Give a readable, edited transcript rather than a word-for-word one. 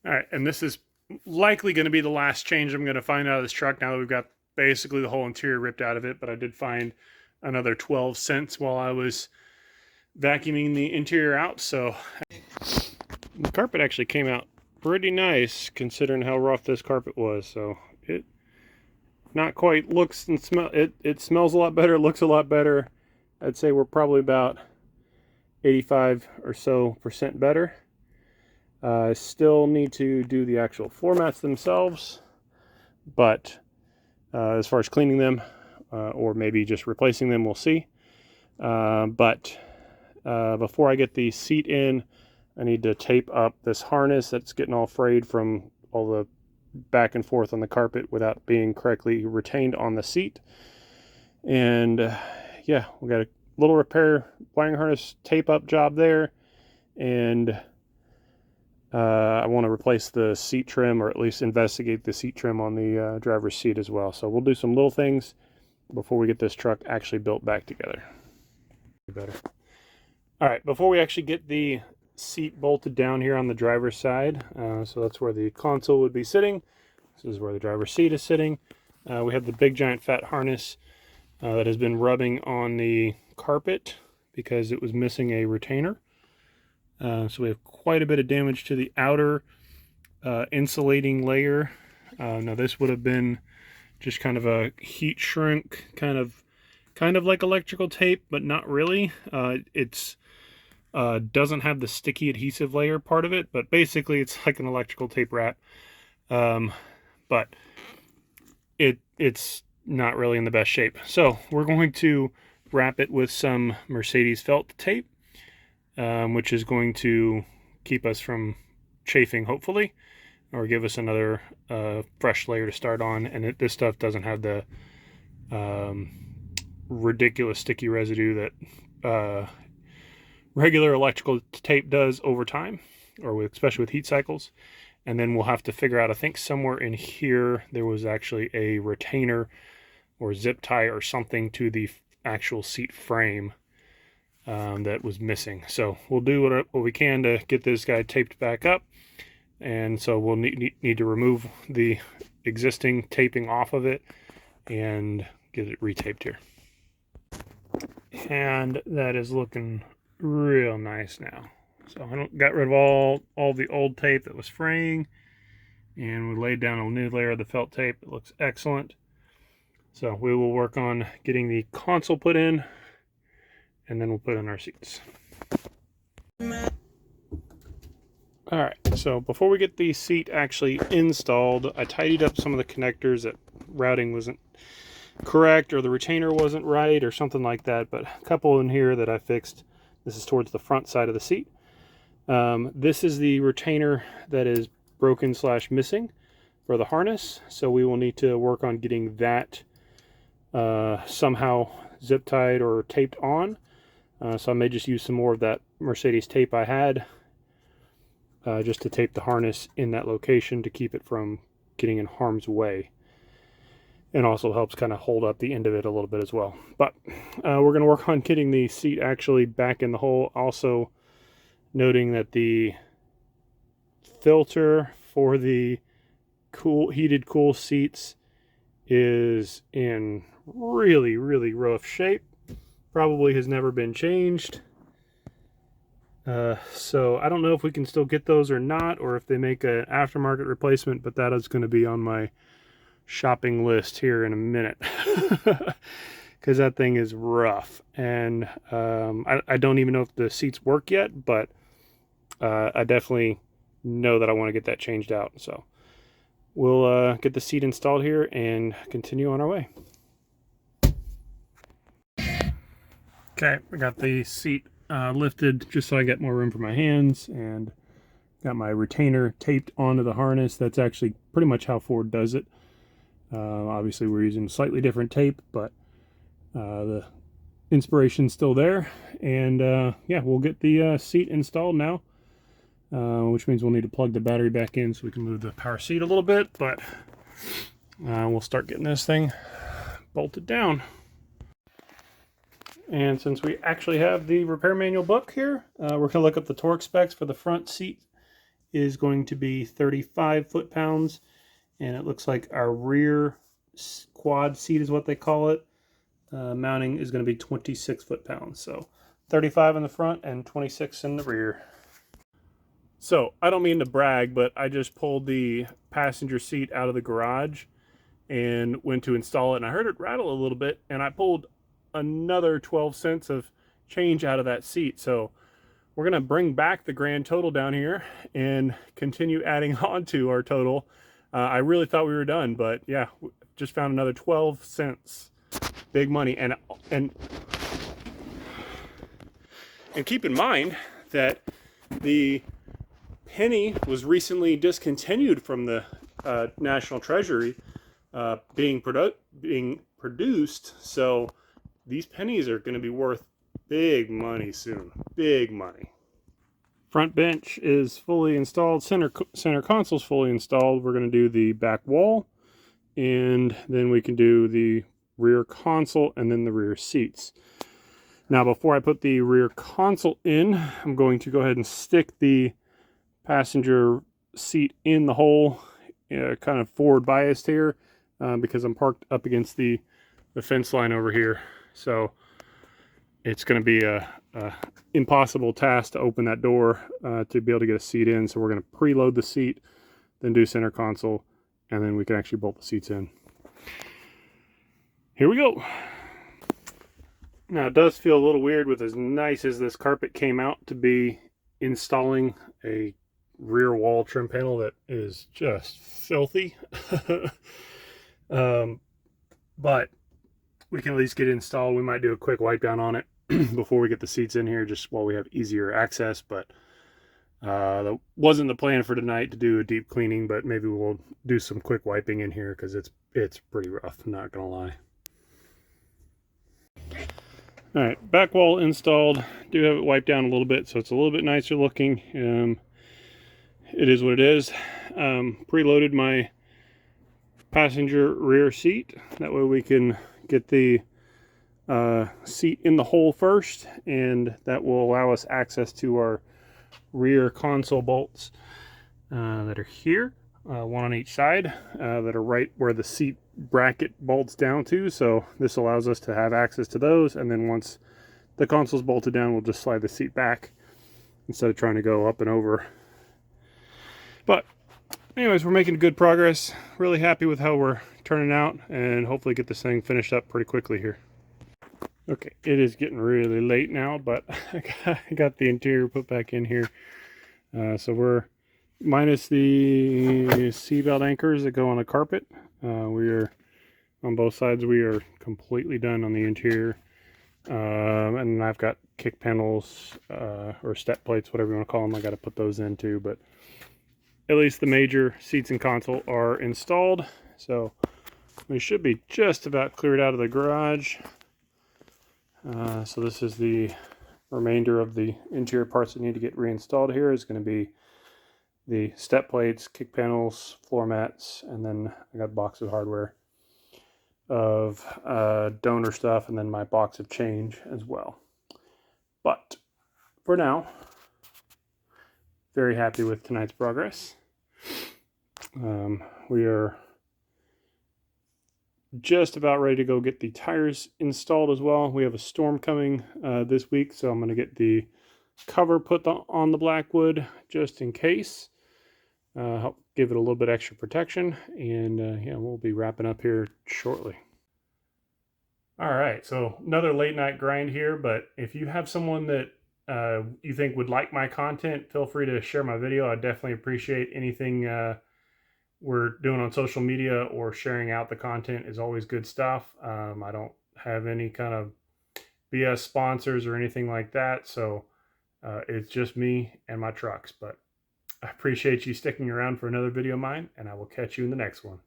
All right, and this is likely going to be the last change I'm going to find out of this truck now that we've got basically the whole interior ripped out of it, but I did find another 12 cents while I was vacuuming the interior out, so the carpet actually came out pretty nice considering how rough this carpet was. So it not quite looks and smell it smells a lot better, looks a lot better. I'd say we're probably about 85 or so % better. I still need to do the actual floor mats themselves, but as far as cleaning them or maybe just replacing them, we'll see. But before I get the seat in, I need to tape up this harness that's getting all frayed from all the back and forth on the carpet without being correctly retained on the seat. And yeah, we got a little repair wiring harness tape up job there, and I want to replace the seat trim, or at least investigate the seat trim on the driver's seat as well. So we'll do some little things before we get this truck actually built back together. Better. All right, before we actually get the seat bolted down here on the driver's side, so that's where the console would be sitting. This is where the driver's seat is sitting. We have the big giant fat harness that has been rubbing on the carpet because it was missing a retainer. So we have quite a bit of damage to the outer insulating layer. Now this would have been just kind of a heat shrink, kind of like electrical tape, but not really. It's doesn't have the sticky adhesive layer part of it, but basically it's like an electrical tape wrap. But it's not really in the best shape. So we're going to wrap it with some Mercedes felt tape, which is going to keep us from chafing, hopefully, or give us another fresh layer to start on. And this stuff doesn't have the ridiculous sticky residue that regular electrical tape does over time, or especially with heat cycles. And then we'll have to figure out, I think somewhere in here there was actually a retainer or zip tie or something to the actual seat frame that was missing. So we'll do what we can to get this guy taped back up. And so we'll need to remove the existing taping off of it and get it retaped here. And that is looking real nice now. So I got rid of all the old tape that was fraying, and we laid down a new layer of the felt tape. It looks excellent. So we will work on getting the console put in, and then we'll put in our seats. All right, so before we get the seat actually installed, I tidied up some of the connectors that routing wasn't correct, or the retainer wasn't right, or something like that, but a couple in here that I fixed. This is towards the front side of the seat. This is the retainer that is broken / missing for the harness, so we will need to work on getting that somehow zip tied or taped on. So I may just use some more of that Mercedes tape I had just to tape the harness in that location to keep it from getting in harm's way, and also helps kind of hold up the end of it a little bit as well. But we're going to work on getting the seat actually back in the hole. Also noting that the filter for the heated cool seats is in really rough shape. Probably has never been changed. So I don't know if we can still get those or not, or if they make an aftermarket replacement, but that is going to be on my shopping list here in a minute. Because that thing is rough. And I don't even know if the seats work yet, but I definitely know that I want to get that changed out. So we'll get the seat installed here and continue on our way. Okay, we got the seat lifted just so I get more room for my hands, and got my retainer taped onto the harness. That's actually pretty much how Ford does it. Obviously we're using slightly different tape, but the inspiration's still there. And yeah, we'll get the seat installed now, which means we'll need to plug the battery back in so we can move the power seat a little bit, but we'll start getting this thing bolted down. And since we actually have the repair manual book here, we're going to look up the torque specs for the front seat is going to be 35 foot-pounds, and it looks like our rear quad seat is what they call it. Mounting is going to be 26 foot-pounds. So 35 in the front and 26 in the rear. So I don't mean to brag, but I just pulled the passenger seat out of the garage and went to install it, and I heard it rattle a little bit, and I pulled another 12 cents of change out of that seat. So we're going to bring back the grand total down here and continue adding on to our total. I really thought we were done, but yeah, just found another 12 cents. Big money. And keep in mind that the penny was recently discontinued from the National Treasury being produced. So these pennies are going to be worth big money soon. Big money. Front bench is fully installed. Center console is fully installed. We're going to do the back wall, and then we can do the rear console and then the rear seats. Now, before I put the rear console in, I'm going to go ahead and stick the passenger seat in the hole, kind of forward biased here, because I'm parked up against the fence line over here. So it's going to be a impossible task to open that door to be able to get a seat in. So we're going to preload the seat, then do center console, and then we can actually bolt the seats in. Here we go. Now it does feel a little weird with as nice as this carpet came out to be installing a rear wall trim panel that is just filthy. But we can at least get it installed. We might do a quick wipe down on it before we get the seats in here, just while we have easier access. But that wasn't the plan for tonight, to do a deep cleaning, but maybe we'll do some quick wiping in here because it's pretty rough, I'm not gonna lie. All right, back wall installed. Do have it wiped down a little bit, so it's a little bit nicer looking. It is what it is. Preloaded my passenger rear seat. That way we can get the seat in the hole first, and that will allow us access to our rear console bolts that are here, one on each side, that are right where the seat bracket bolts down to. So this allows us to have access to those, and then once the console's bolted down, we'll just slide the seat back instead of trying to go up and over. But anyways, we're making good progress. Really happy with how we're turning out, and hopefully get this thing finished up pretty quickly here. Okay, it is getting really late now, but I got the interior put back in here. So we're minus the seatbelt anchors that go on the carpet. We are on both sides. We are completely done on the interior. And I've got kick panels or step plates, whatever you want to call them. I got to put those in too, but at least the major seats and console are installed. So we should be just about cleared out of the garage. So this is the remainder of the interior parts that need to get reinstalled here. Is going to be the step plates, kick panels, floor mats, and then I got a box of hardware of donor stuff, and then my box of change as well. But for now, very happy with tonight's progress. We are just about ready to go get the tires installed as well. We have a storm coming this week, so I'm going to get the cover put on the Blackwood just in case. Help give it a little bit extra protection, and yeah, we'll be wrapping up here shortly. All right, so another late night grind here, but if you have someone that you think would like my content, feel free to share my video. I definitely appreciate anything we're doing on social media, or sharing out the content is always good stuff. I don't have any kind of BS sponsors or anything like that, so it's just me and my trucks. But I appreciate you sticking around for another video of mine, and I will catch you in the next one.